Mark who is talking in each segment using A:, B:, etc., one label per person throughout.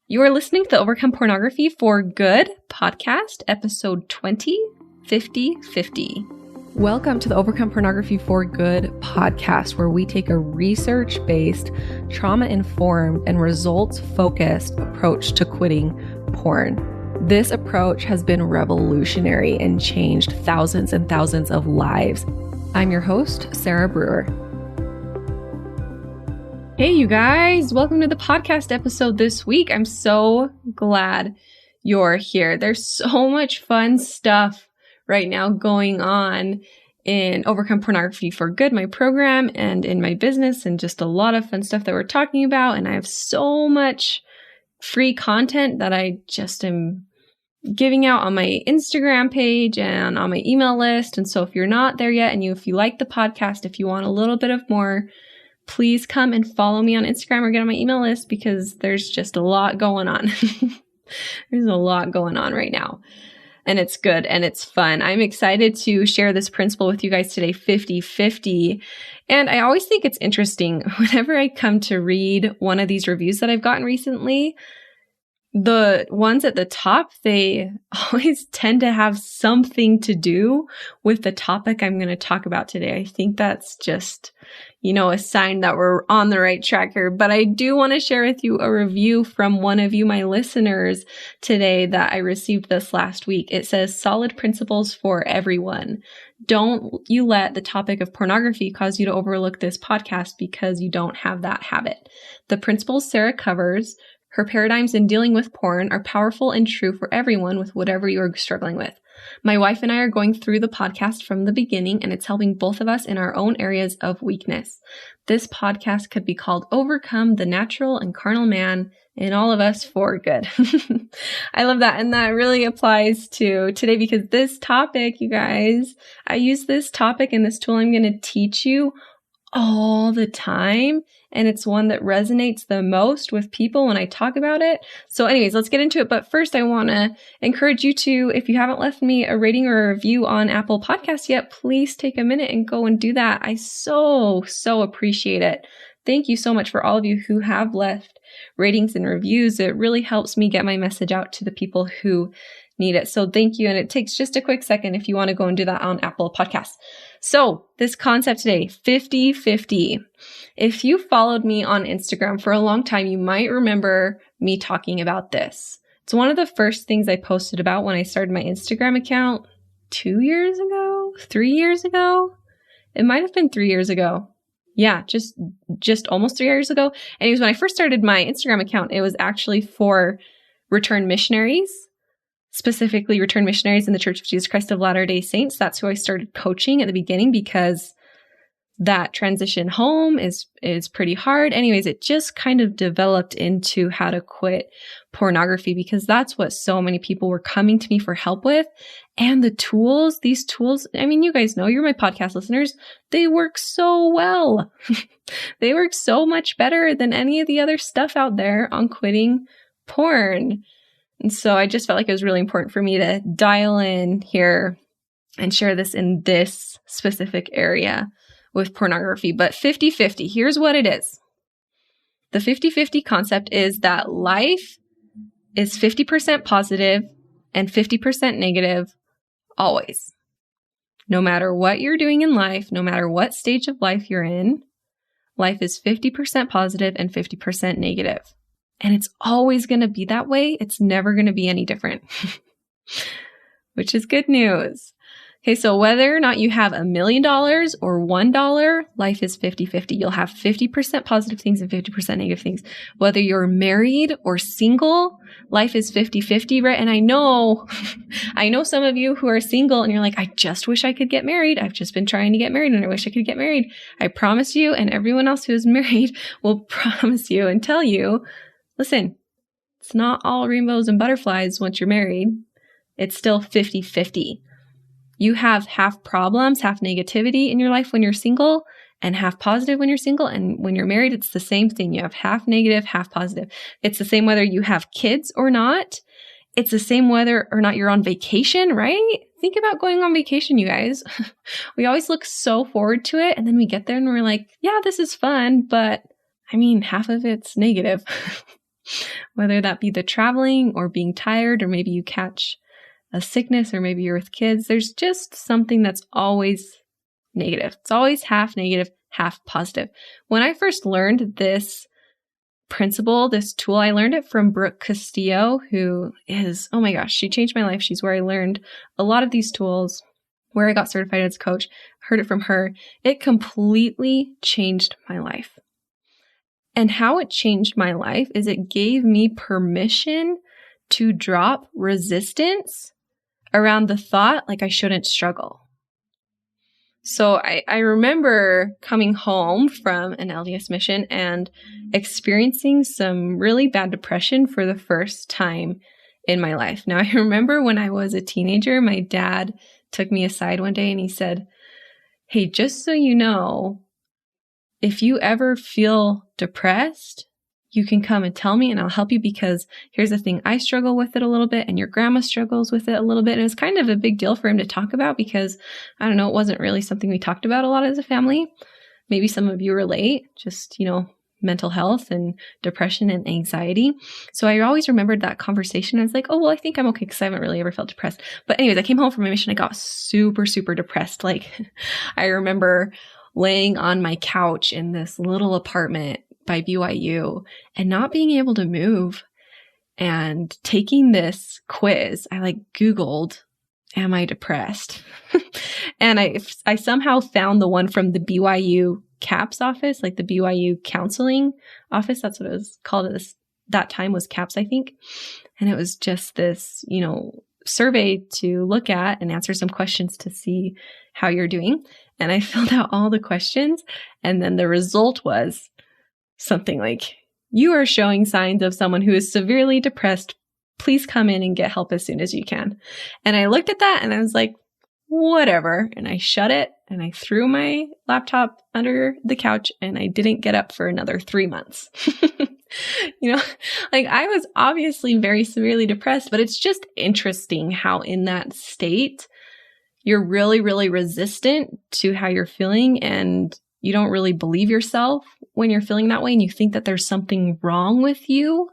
A: You are listening to the Overcome Pornography for Good podcast, episode 20, 50/50. Welcome to the Overcome Pornography for Good podcast, where we take a research-based, trauma-informed, and results-focused approach to quitting porn. This approach has been revolutionary and changed thousands and thousands of lives. I'm your host, Sarah Brewer. Hey, you guys, welcome to the podcast episode this week. I'm so glad you're here. There's so much fun stuff right now going on in Overcome Pornography for Good, my program, and in my business, and just a lot of fun stuff that we're talking about. And I have so much free content that I just am giving out on my Instagram page and on my email list. And so if you're not there yet, and if you like the podcast, if you want a little bit of more, please come and follow me on Instagram or get on my email list, because there's just a lot going on. There's a lot going on right now, and it's good and it's fun. I'm excited to share this principle with you guys today, 50/50. And I always think it's interesting whenever I come to read one of these reviews that I've gotten recently, the ones at the top, they always tend to have something to do with the topic I'm going to talk about today. I think that's just, a sign that we're on the right track here. But I do want to share with you a review from one of you, my listeners, today that I received this last week. It says, "Solid principles for everyone. Don't you let the topic of pornography cause you to overlook this podcast because you don't have that habit. The principles Sarah covers, her paradigms in dealing with porn, are powerful and true for everyone with whatever you are struggling with. My wife and I are going through the podcast from the beginning, and it's helping both of us in our own areas of weakness. This podcast could be called Overcome the Natural and Carnal Man in All of Us for Good." I love that. And that really applies to today, because this topic, you guys, I use this topic and this tool I'm going to teach you all the time. And it's one that resonates the most with people when I talk about it. So anyways, let's get into it. But first, I want to encourage you to, if you haven't left me a rating or a review on Apple Podcasts yet, please take a minute and go and do that. I so appreciate it. Thank you so much for all of you who have left ratings and reviews. It really helps me get my message out to the people who need it. So thank you. And it takes just a quick second if you want to go and do that on Apple Podcasts. So this concept today, 50/50. If you followed me on Instagram for a long time, you might remember me talking about this. It's one of the first things I posted about when I started my Instagram account 2 years ago, 3 years ago. It might have been 3 years ago. Yeah, just almost 3 years ago. And it was when I first started my Instagram account, it was actually for returned missionaries, specifically returned missionaries in the Church of Jesus Christ of Latter-day Saints. That's who I started coaching at the beginning, because that transition home is pretty hard. Anyways, it just kind of developed into how to quit pornography, because that's what so many people were coming to me for help with. And these tools, I mean, you guys know, you're my podcast listeners, they work so well. They work so much better than any of the other stuff out there on quitting porn. And so I just felt like it was really important for me to dial in here and share this in this specific area with pornography. But 50/50, here's what it is. The 50/50 concept is that life is 50% positive and 50% negative always. No matter what you're doing in life, no matter what stage of life you're in, life is 50% positive and 50% negative. And it's always going to be that way. It's never going to be any different, which is good news. Okay, so whether or not you have $1 million or $1, life is 50/50. You'll have 50% positive things and 50% negative things. Whether you're married or single, life is 50/50, right? And I know some of you who are single and you're like, I just wish I could get married. I've just been trying to get married and I wish I could get married. I promise you, and everyone else who is married will promise you and tell you, listen, it's not all rainbows and butterflies once you're married. It's still 50/50. You have half problems, half negativity in your life when you're single, and half positive when you're single. And when you're married, it's the same thing. You have half negative, half positive. It's the same whether you have kids or not. It's the same whether or not you're on vacation, right? Think about going on vacation, you guys. We always look so forward to it. And then we get there and we're like, yeah, this is fun. But I mean, half of it's negative. Whether that be the traveling or being tired, or maybe you catch a sickness, or maybe you're with kids, there's just something that's always negative. It's always half negative, half positive. When I first learned this principle, this tool, I learned it from Brooke Castillo, who is, oh my gosh, she changed my life. She's where I learned a lot of these tools, where I got certified as a coach, heard it from her. It completely changed my life. And how it changed my life is it gave me permission to drop resistance around the thought like I shouldn't struggle. So I remember coming home from an LDS mission and experiencing some really bad depression for the first time in my life. Now, I remember when I was a teenager, my dad took me aside one day and he said, "Hey, just so you know, if you ever feel depressed, you can come and tell me and I'll help you, because here's the thing, I struggle with it a little bit and your grandma struggles with it a little bit." And it was kind of a big deal for him to talk about because, I don't know, it wasn't really something we talked about a lot as a family. Maybe some of you relate, just, mental health and depression and anxiety. So I always remembered that conversation. I was like, oh, well, I think I'm okay because I haven't really ever felt depressed. But anyways, I came home from my mission. I got super, super depressed. Like, I remember laying on my couch in this little apartment by BYU and not being able to move and taking this quiz. I Googled, am I depressed? And I somehow found the one from the BYU CAPS office, the BYU counseling office. That's what it was called. That time was CAPS, I think. And it was just this, survey to look at and answer some questions to see how you're doing. And I filled out all the questions. And then the result was something like, "You are showing signs of someone who is severely depressed. Please come in and get help as soon as you can." And I looked at that and I was like, whatever. And I shut it and I threw my laptop under the couch and I didn't get up for another 3 months. I was obviously very severely depressed, but it's just interesting how in that state, you're really, really resistant to how you're feeling and you don't really believe yourself when you're feeling that way. And you think that there's something wrong with you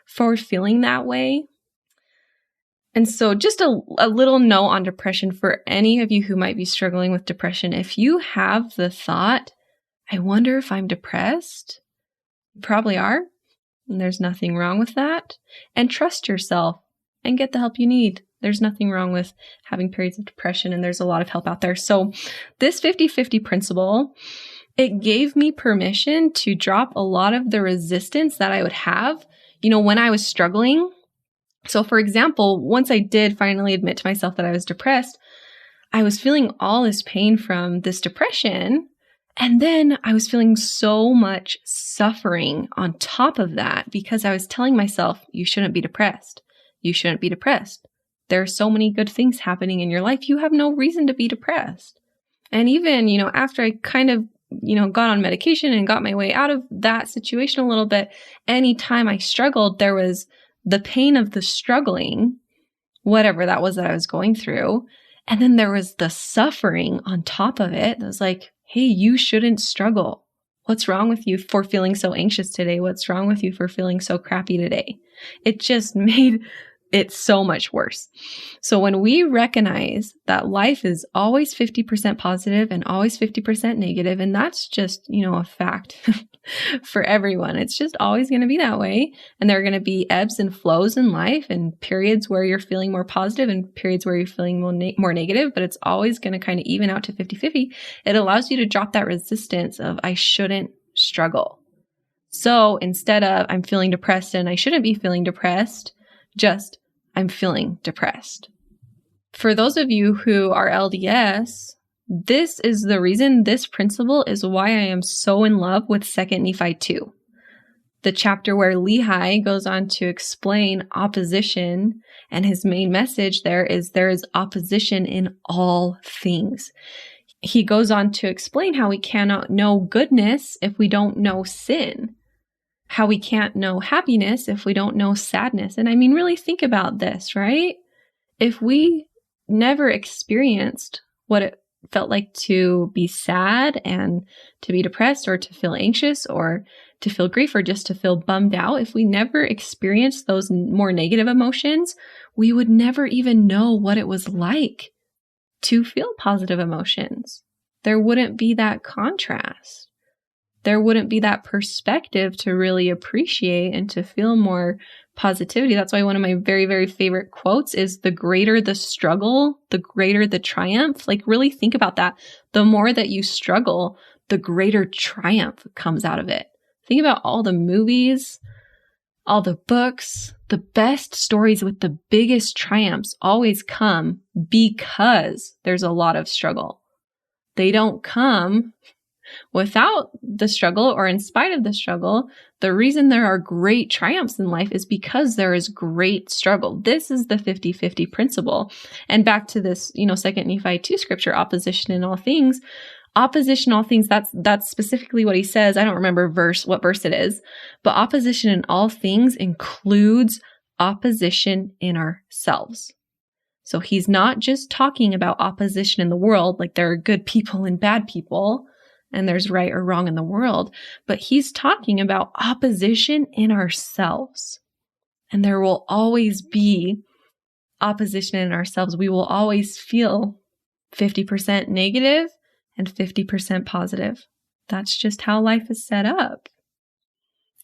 A: for feeling that way. And so just a little note on depression for any of you who might be struggling with depression. If you have the thought, I wonder if I'm depressed, you probably are. And there's nothing wrong with that. And trust yourself and get the help you need. There's nothing wrong with having periods of depression, and there's a lot of help out there. So this 50-50 principle, it gave me permission to drop a lot of the resistance that I would have, when I was struggling. So for example, once I did finally admit to myself that I was depressed, I was feeling all this pain from this depression. And then I was feeling so much suffering on top of that because I was telling myself, you shouldn't be depressed. You shouldn't be depressed. There are so many good things happening in your life. You have no reason to be depressed. And even, after I kind of, got on medication and got my way out of that situation a little bit, anytime I struggled, there was the pain of the struggling, whatever that was that I was going through. And then there was the suffering on top of it. It was like, hey, you shouldn't struggle. What's wrong with you for feeling so anxious today? What's wrong with you for feeling so crappy today? It just made it so much worse. So when we recognize that life is always 50% positive and always 50% negative, and that's just, a fact for everyone. It's just always going to be that way. And there are going to be ebbs and flows in life and periods where you're feeling more positive and periods where you're feeling more negative, but it's always going to kind of even out to 50-50. It allows you to drop that resistance of I shouldn't struggle. So instead of I'm feeling depressed and I shouldn't be feeling depressed, just I'm feeling depressed. For those of you who are LDS, this is the reason, this principle is why I am so in love with 2 Nephi 2. The chapter where Lehi goes on to explain opposition, and his main message there is opposition in all things. He goes on to explain how we cannot know goodness if we don't know sin. How we can't know happiness if we don't know sadness. And I mean, really think about this, right? If we never experienced what it felt like to be sad and to be depressed or to feel anxious or to feel grief or just to feel bummed out, if we never experienced those more negative emotions, we would never even know what it was like to feel positive emotions. There wouldn't be that contrast. There wouldn't be that perspective to really appreciate and to feel more positivity. That's why one of my very, very favorite quotes is, the greater the struggle, the greater the triumph. Like, really think about that. The more that you struggle, the greater triumph comes out of it. Think about all the movies, all the books, the best stories with the biggest triumphs always come because there's a lot of struggle. They don't come without the struggle or in spite of the struggle. The reason there are great triumphs in life is because there is great struggle. This is the 50-50 principle. And back to this, 2 Nephi 2 scripture, opposition in all things. Opposition in all things, that's specifically what he says. I don't remember what verse it is, but opposition in all things includes opposition in ourselves. So he's not just talking about opposition in the world, like there are good people and bad people, and there's right or wrong in the world, but he's talking about opposition in ourselves. And there will always be opposition in ourselves. We will always feel 50% negative and 50% positive. That's just how life is set up.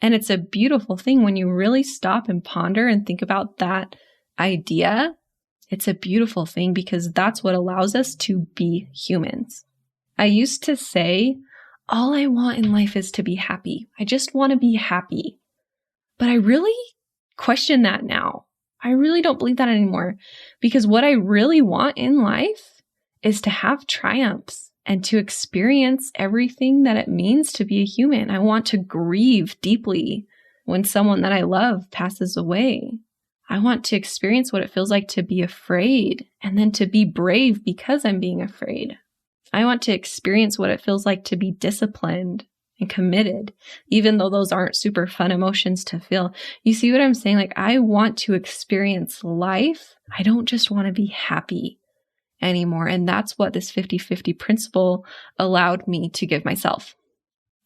A: And it's a beautiful thing when you really stop and ponder and think about that idea. It's a beautiful thing because that's what allows us to be humans. I used to say, all I want in life is to be happy. I just want to be happy. But I really question that now. I really don't believe that anymore, because what I really want in life is to have triumphs and to experience everything that it means to be a human. I want to grieve deeply when someone that I love passes away. I want to experience what it feels like to be afraid and then to be brave because I'm being afraid. I want to experience what it feels like to be disciplined and committed, even though those aren't super fun emotions to feel. You see what I'm saying? Like, I want to experience life. I don't just want to be happy anymore. And that's what this 50-50 principle allowed me to give myself.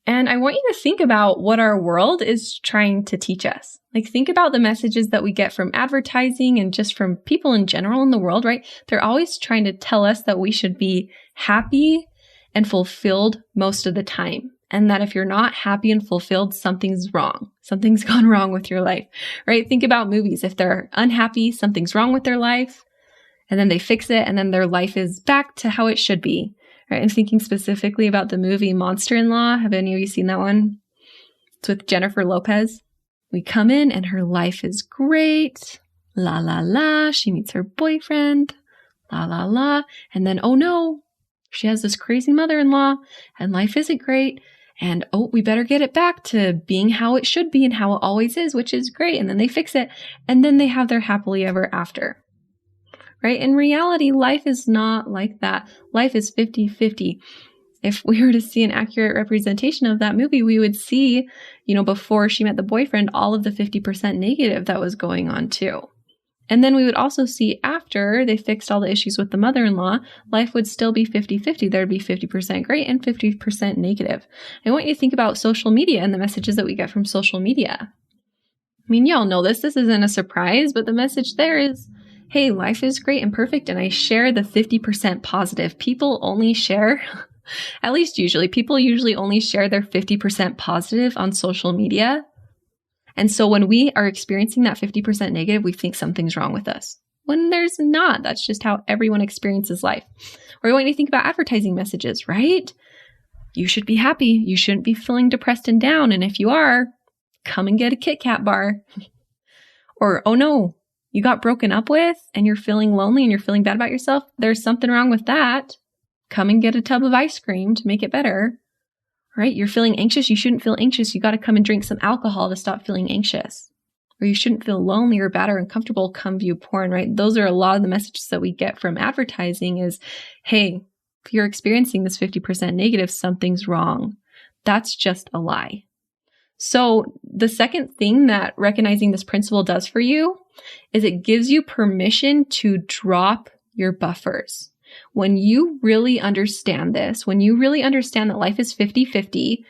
A: And I want you to think about what our world is trying to teach us. Like, think about the messages that we get from advertising and just from people in general in the world, right? They're always trying to tell us that we should be happy and fulfilled most of the time. And that if you're not happy and fulfilled, something's wrong. Something's gone wrong with your life, right? Think about movies. If they're unhappy, something's wrong with their life. And then they fix it, and then their life is back to how it should be. Right? I'm thinking specifically about the movie Monster-in-Law. Have any of you seen that one? It's with Jennifer Lopez. We come in and her life is great. La la la. She meets her boyfriend. La la la. And then, oh no, she has this crazy mother-in-law and life isn't great. And oh, we better get it back to being how it should be and how it always is, which is great. And then they fix it. And then they have their happily ever after. Right? In reality, life is not like that. Life is 50-50. If we were to see an accurate representation of that movie, we would see, before she met the boyfriend, all of the 50% negative that was going on too. And then we would also see after they fixed all the issues with the mother-in-law, life would still be 50-50. There'd be 50% great and 50% negative. I want you to think about social media and the messages that we get from social media. I mean, y'all know this. This isn't a surprise, but the message there is, hey, life is great and perfect, and I share the 50% positive. People only share, at least usually, people usually only share their 50% positive on social media. And so when we are experiencing that 50% negative, we think something's wrong with us. When there's not. That's just how everyone experiences life. Or you want to think about advertising messages, right? You should be happy. You shouldn't be feeling depressed and down. And if you are, come and get a Kit Kat bar. Or, oh no, you got broken up with and you're feeling lonely and you're feeling bad about yourself. There's something wrong with that. Come and get a tub of ice cream to make it better. Right? You're feeling anxious. You shouldn't feel anxious. You got to come and drink some alcohol to stop feeling anxious. Or you shouldn't feel lonely or bad or uncomfortable. Come view porn, right? Those are a lot of the messages that we get from advertising is, hey, if you're experiencing this 50% negative, something's wrong. That's just a lie. So the second thing that recognizing this principle does for you is it gives you permission to drop your buffers. When you really understand this, when you really understand that life is 50-50,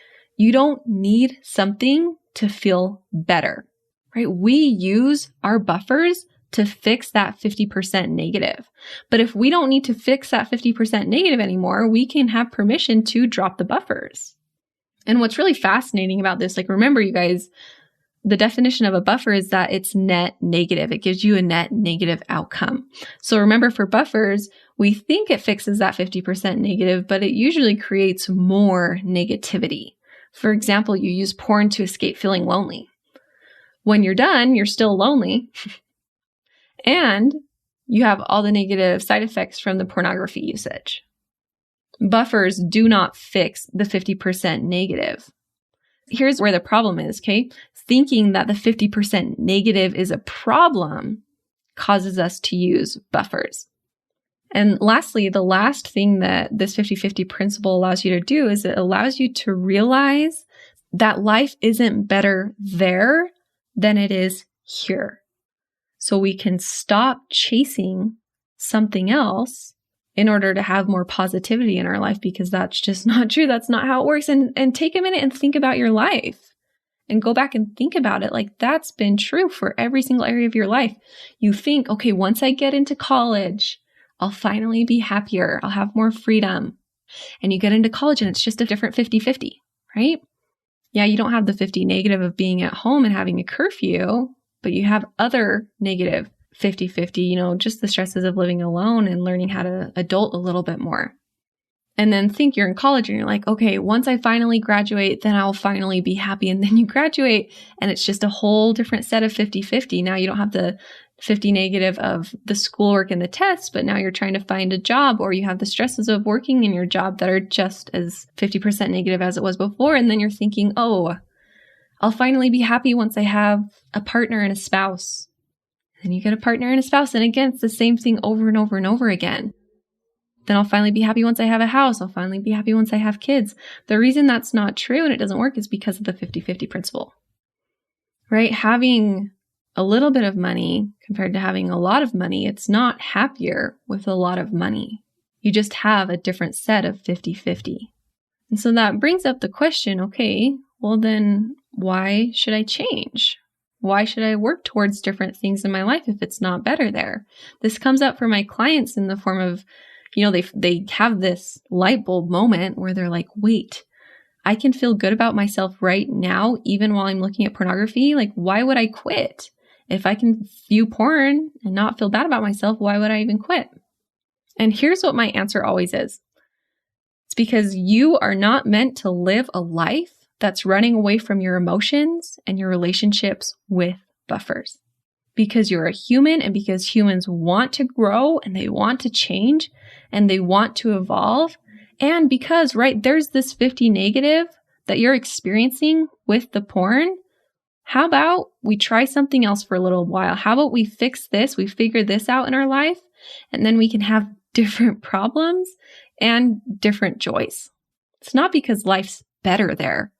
A: You don't need something to feel better, right? We use our buffers to fix that 50% negative. But if we don't need to fix that 50% negative anymore, we can have permission to drop the buffers. And what's really fascinating about this, like, remember you guys, the definition of a buffer is that it's net negative. It gives you a net negative outcome. So remember, for buffers, we think it fixes that 50% negative, but it usually creates more negativity. For example, you use porn to escape feeling lonely. When you're done, you're still lonely. And you have all the negative side effects from the pornography usage. Buffers do not fix the 50% negative. Here's where the problem is, okay? Thinking that the 50% negative is a problem causes us to use buffers. And lastly, the last thing that this 50-50 principle allows you to do is it allows you to realize that life isn't better there than it is here. So we can stop chasing something else in order to have more positivity in our life, because that's just not true. That's not how it works. And take a minute and think about your life and go back and think about it. Like, that's been true for every single area of your life. You think, okay, once I get into college, I'll finally be happier. I'll have more freedom. And you get into college and it's just a different 50-50, right? Yeah, you don't have the 50 negative of being at home and having a curfew, but you have other negative 50-50, just the stresses of living alone and learning how to adult a little bit more. And then think you're in college and you're like, okay, once I finally graduate, then I'll finally be happy. And then you graduate and it's just a whole different set of 50-50. Now you don't have the 50 negative of the schoolwork and the tests, but now you're trying to find a job, or you have the stresses of working in your job that are just as 50% negative as it was before. And then you're thinking, oh, I'll finally be happy once I have a partner and a spouse. And you get a partner and a spouse. And again, it's the same thing over and over and over again. Then I'll finally be happy once I have a house. I'll finally be happy once I have kids. The reason that's not true and it doesn't work is because of the 50-50 principle, right? Having a little bit of money compared to having a lot of money, it's not happier with a lot of money. You just have a different set of 50-50. And so that brings up the question, okay, well then why should I change? Why should I work towards different things in my life if it's not better there? This comes up for my clients in the form of, they have this light bulb moment where they're like, wait, I can feel good about myself right now, even while I'm looking at pornography. Like, why would I quit? If I can view porn and not feel bad about myself, why would I even quit? And here's what my answer always is. It's because you are not meant to live a life that's running away from your emotions and your relationships with buffers. Because you're a human, and because humans want to grow and they want to change and they want to evolve. And because, right, there's this 50 negative that you're experiencing with the porn. How about we try something else for a little while? How about we fix this? We figure this out in our life, and then we can have different problems and different joys. It's not because life's better there,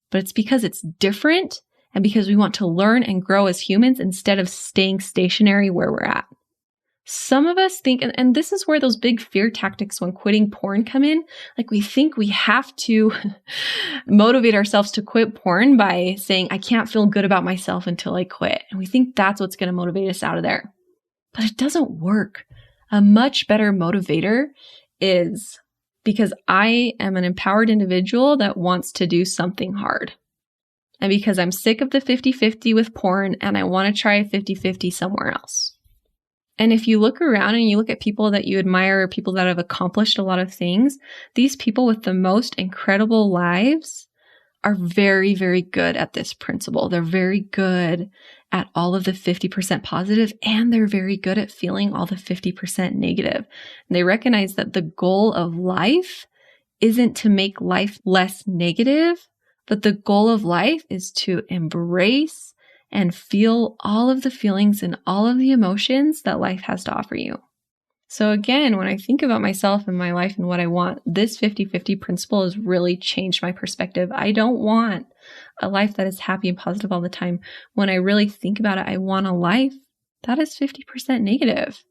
A: but it's because it's different and because we want to learn and grow as humans instead of staying stationary where we're at. Some of us think, and this is where those big fear tactics when quitting porn come in, like we think we have to motivate ourselves to quit porn by saying, I can't feel good about myself until I quit. And we think that's what's going to motivate us out of there. But it doesn't work. A much better motivator is because I am an empowered individual that wants to do something hard. And because I'm sick of the 50-50 with porn and I want to try a 50-50 somewhere else. And if you look around and you look at people that you admire, people that have accomplished a lot of things, these people with the most incredible lives are very, very good at this principle. They're very good at all of the 50% positive, and they're very good at feeling all the 50% negative. And they recognize that the goal of life isn't to make life less negative, but the goal of life is to embrace and feel all of the feelings and all of the emotions that life has to offer you. So again, when I think about myself and my life and what I want, this 50-50 principle has really changed my perspective. I don't want a life that is happy and positive all the time. When I really think about it, I want a life that is 50% negative,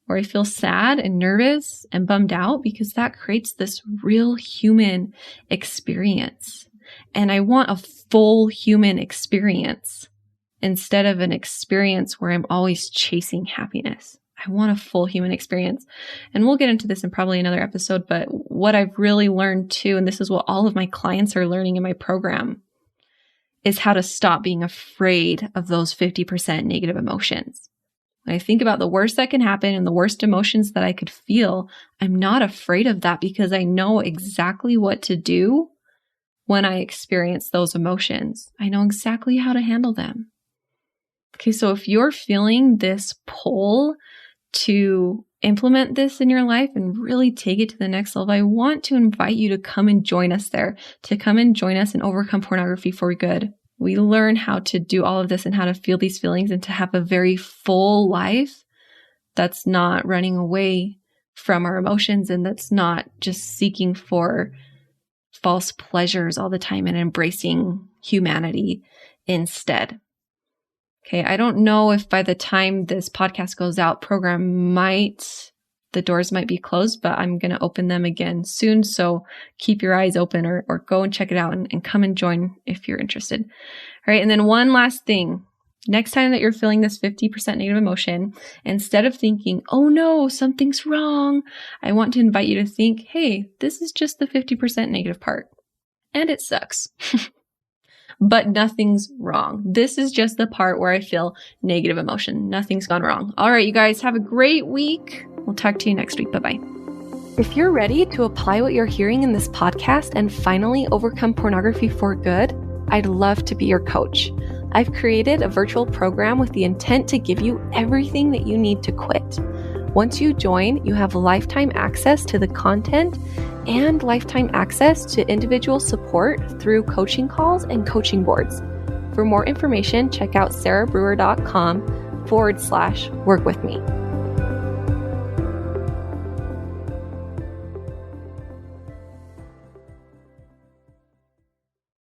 A: where I feel sad and nervous and bummed out, because that creates this real human experience. And I want a full human experience instead of an experience where I'm always chasing happiness. I want a full human experience. And we'll get into this in probably another episode, but what I've really learned too, and this is what all of my clients are learning in my program, is how to stop being afraid of those 50% negative emotions. When I think about the worst that can happen and the worst emotions that I could feel, I'm not afraid of that because I know exactly what to do when I experience those emotions. I know exactly how to handle them. Okay, so if you're feeling this pull to implement this in your life and really take it to the next level, I want to invite you to come and join us there, to come and join us and overcome pornography for good. We learn how to do all of this and how to feel these feelings and to have a very full life that's not running away from our emotions and that's not just seeking for false pleasures all the time and embracing humanity instead. Okay, I don't know if by the time this podcast goes out, the doors might be closed, but I'm going to open them again soon. So keep your eyes open or go and check it out and come and join if you're interested. All right. And then one last thing. Next time that you're feeling this 50% negative emotion, instead of thinking, oh no, something's wrong, I want to invite you to think, hey, this is just the 50% negative part. And it sucks. But nothing's wrong. This is just the part where I feel negative emotion. Nothing's gone wrong. All right, you guys have a great week. We'll talk to you next week. Bye-bye. If you're ready to apply what you're hearing in this podcast and finally overcome pornography for good, I'd love to be your coach. I've created a virtual program with the intent to give you everything that you need to quit. Once you join, you have lifetime access to the content and lifetime access to individual support through coaching calls and coaching boards. For more information, check out sarahbrewer.com/work with me.